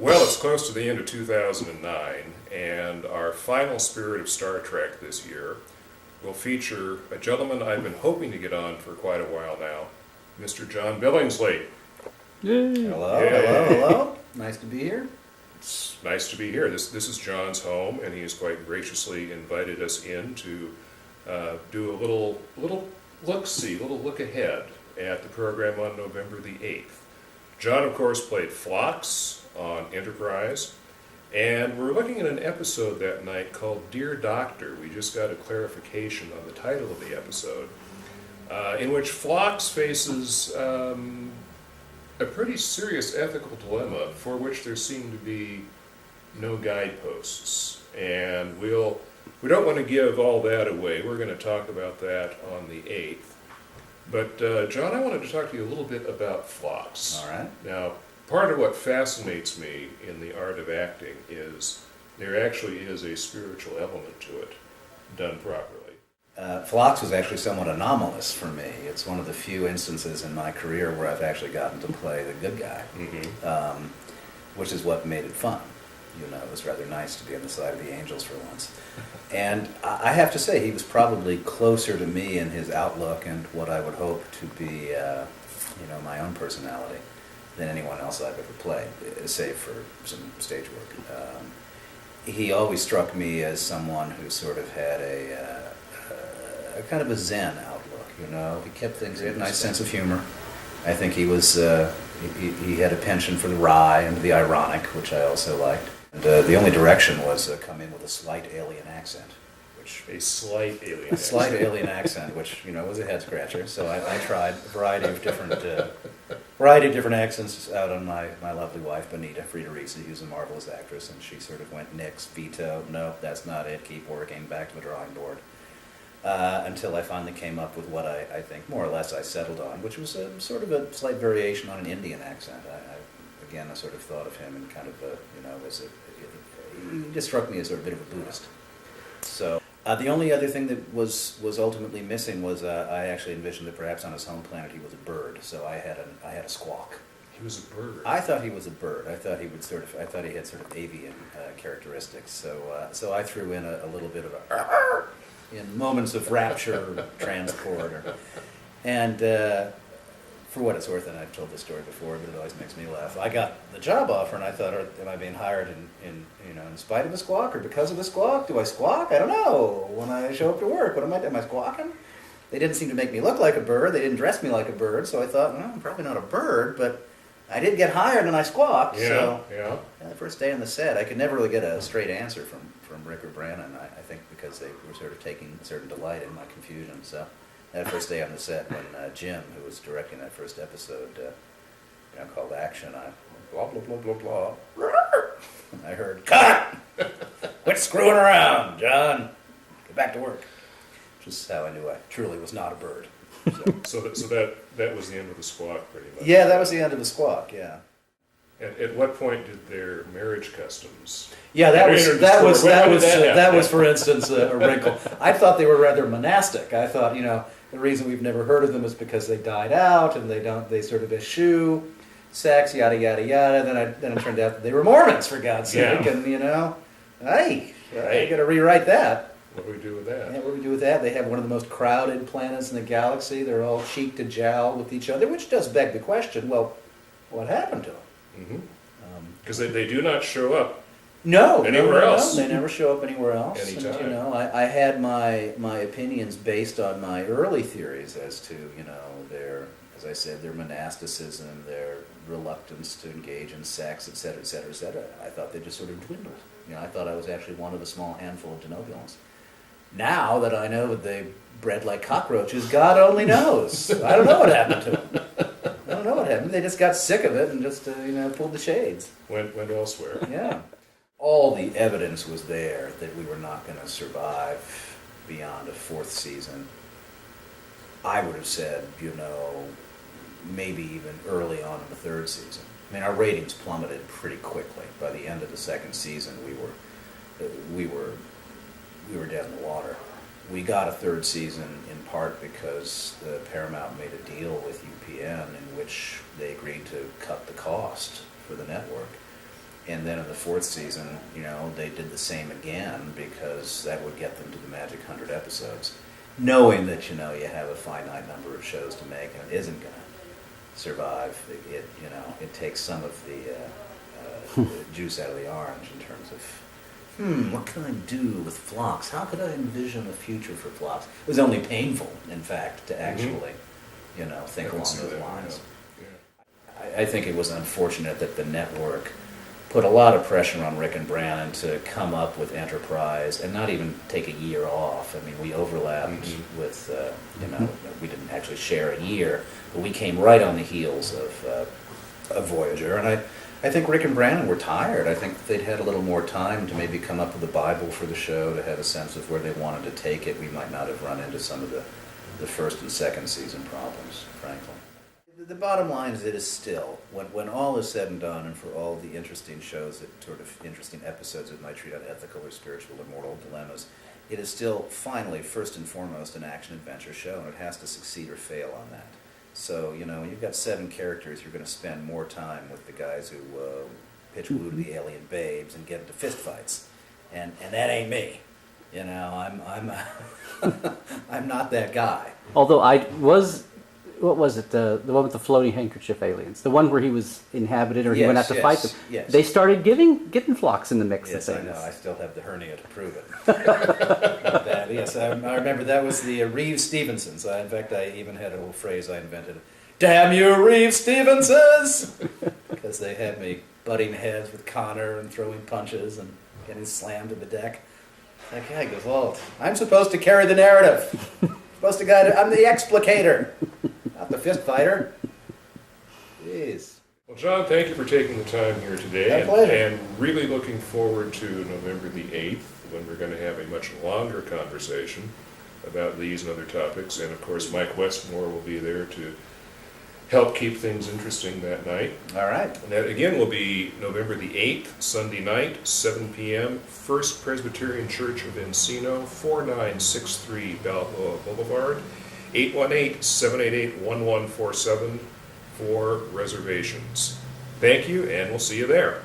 Well, it's close to the end of 2009, and our final Spirit of Star Trek this year will feature a gentleman I've been hoping to get on for quite a while now, Mr. John Billingsley. Yay. Hello, Yay. hello. Nice to be here. It's nice to be here. This is John's home, and he has quite graciously invited us in to do a little look-see, little look ahead at the program on November the 8th. John, of course, played Phlox on Enterprise, and we're looking at an episode that night called Dear Doctor. We just got a clarification on the title of the episode, in which Phlox faces a pretty serious ethical dilemma for which there seem to be no guideposts. And we don't want to give all that away. We're going to talk about that on the 8th. But John, I wanted to talk to you a little bit about Phlox. All right. Now, part of what fascinates me in the art of acting is there actually is a spiritual element to it, done properly. Phlox was actually somewhat anomalous for me. It's one of the few instances in my career where I've actually gotten to play the good guy, which is what made it fun. You know, it was rather nice to be on the side of the angels for once. And I have to say, he was probably closer to me in his outlook and what I would hope to be, my own personality than anyone else I've ever played, save for some stage work. He always struck me as someone who sort of had a kind of a Zen outlook. You know, he kept things. He had a nice sense of humor. I think he was he had a penchant for the wry and the ironic, which I also liked. And the only direction was come in with a slight alien accent. A slight alien accent. A slight alien accent, which, was a head scratcher. So I tried a variety of different accents out on my lovely wife, Benita Friederisi, who's a marvelous actress, and she sort of went nix, veto, no, that's not it, keep working, back to the drawing board. Until I finally came up with what I think more or less I settled on, which was sort of a slight variation on an Indian accent. I sort of thought of him in kind of he just struck me as sort of a bit of a Buddhist. So the only other thing that was ultimately missing was I actually envisioned that perhaps on his home planet he was a bird. So I had a squawk. He was a bird. I thought he was a bird. I thought he had sort of avian characteristics. So I threw in a little bit of a in moments of rapture, transport, and for what it's worth, and I've told this story before, but it always makes me laugh. I got the job offer, and I thought, am I being hired in spite of the squawk or because of the squawk? Do I squawk? I don't know. When I show up to work, am I squawking? They didn't seem to make me look like a bird. They didn't dress me like a bird, so I thought, well, I'm probably not a bird, but I did get hired and I squawked. Yeah. The first day on the set, I could never really get a straight answer from Rick or Brannon, I think because they were sort of taking a certain delight in my confusion. So that first day on the set, when Jim, who was directing that first episode, called action, I blah, blah, blah, blah, blah. I heard, cut! Quit screwing around, John. Get back to work. Which is how I knew I truly was not a bird. So that was the end of the squawk, pretty much. Yeah, that was the end of the squawk. Yeah. At what point did their marriage customs? Yeah, that was for instance a wrinkle. I thought they were rather monastic. I thought the reason we've never heard of them is because they died out and they sort of eschew sex, yada yada yada. Then it turned out that they were Mormons, for God's sake, and I got to rewrite that. What do we do with that? Yeah, what do we do with that? They have one of the most crowded planets in the galaxy. They're all cheek to jowl with each other, which does beg the question, well, what happened to them? Because they do not show up anywhere else. They never show up anywhere else. Anytime. And, I had my opinions based on my early theories as to, their, as I said, their monasticism, their reluctance to engage in sex, et cetera, et cetera, et cetera. I thought they just sort of dwindled. I thought I was actually one of a small handful of denobulans. Now that I know that they bred like cockroaches, God only knows. I don't know what happened to them. I don't know what happened. They just got sick of it and just, pulled the shades. Went elsewhere. Yeah. All the evidence was there that we were not going to survive beyond a fourth season. I would have said, maybe even early on in the third season. I mean, our ratings plummeted pretty quickly. By the end of the second season, we were dead in the water. We got a third season in part because Paramount made a deal with UPN in which they agreed to cut the cost for the network. And then in the fourth season, they did the same again because that would get them to the magic 100 episodes, knowing that, you have a finite number of shows to make and it isn't going to survive. It takes some of the juice out of the orange in terms of, what can I do with Phlox? How could I envision a future for Phlox? It was only painful, in fact, to actually, think along those lines. I think it was unfortunate that the network put a lot of pressure on Rick and Brannon to come up with Enterprise and not even take a year off. I mean, we overlapped with, we didn't actually share a year, but we came right on the heels of Voyager. And I think Rick and Brannon were tired. I think if they'd had a little more time to maybe come up with a Bible for the show, to have a sense of where they wanted to take it, we might not have run into some of the first and second season problems, frankly. The bottom line is it is still, when all is said and done, and for all the interesting shows, interesting episodes that might treat on ethical or spiritual or moral dilemmas, it is still finally, first and foremost, an action-adventure show, and it has to succeed or fail on that. So, when you've got 7 characters, you're going to spend more time with the guys who pitch woo to the alien babes and get into fistfights. And that ain't me. I'm I'm not that guy. Although I was, what was it, the one with the floating handkerchief aliens, the one where he was inhabited or he went out to fight them. Yes. They started getting Phlox in the mix. Yes, of I things. know. I still have the hernia to prove it. Yes, I remember that was the Reeves Stevensons. In fact, I even had a little phrase I invented. Damn you, Reeves Stevensons! Because they had me butting heads with Connor and throwing punches and getting slammed to the deck. That guy goes, well, I'm supposed to carry the narrative. I'm the explicator, not the fist fighter. Jeez. Well, John, thank you for taking the time here today. My pleasure. And really looking forward to November the 8th, when we're going to have a much longer conversation about these and other topics. And, of course, Mike Westmore will be there to help keep things interesting that night. All right. And that, again, will be November the 8th, Sunday night, 7 p.m., First Presbyterian Church of Encino, 4963 Balboa Boulevard, 818-788-1147 for reservations. Thank you, and we'll see you there.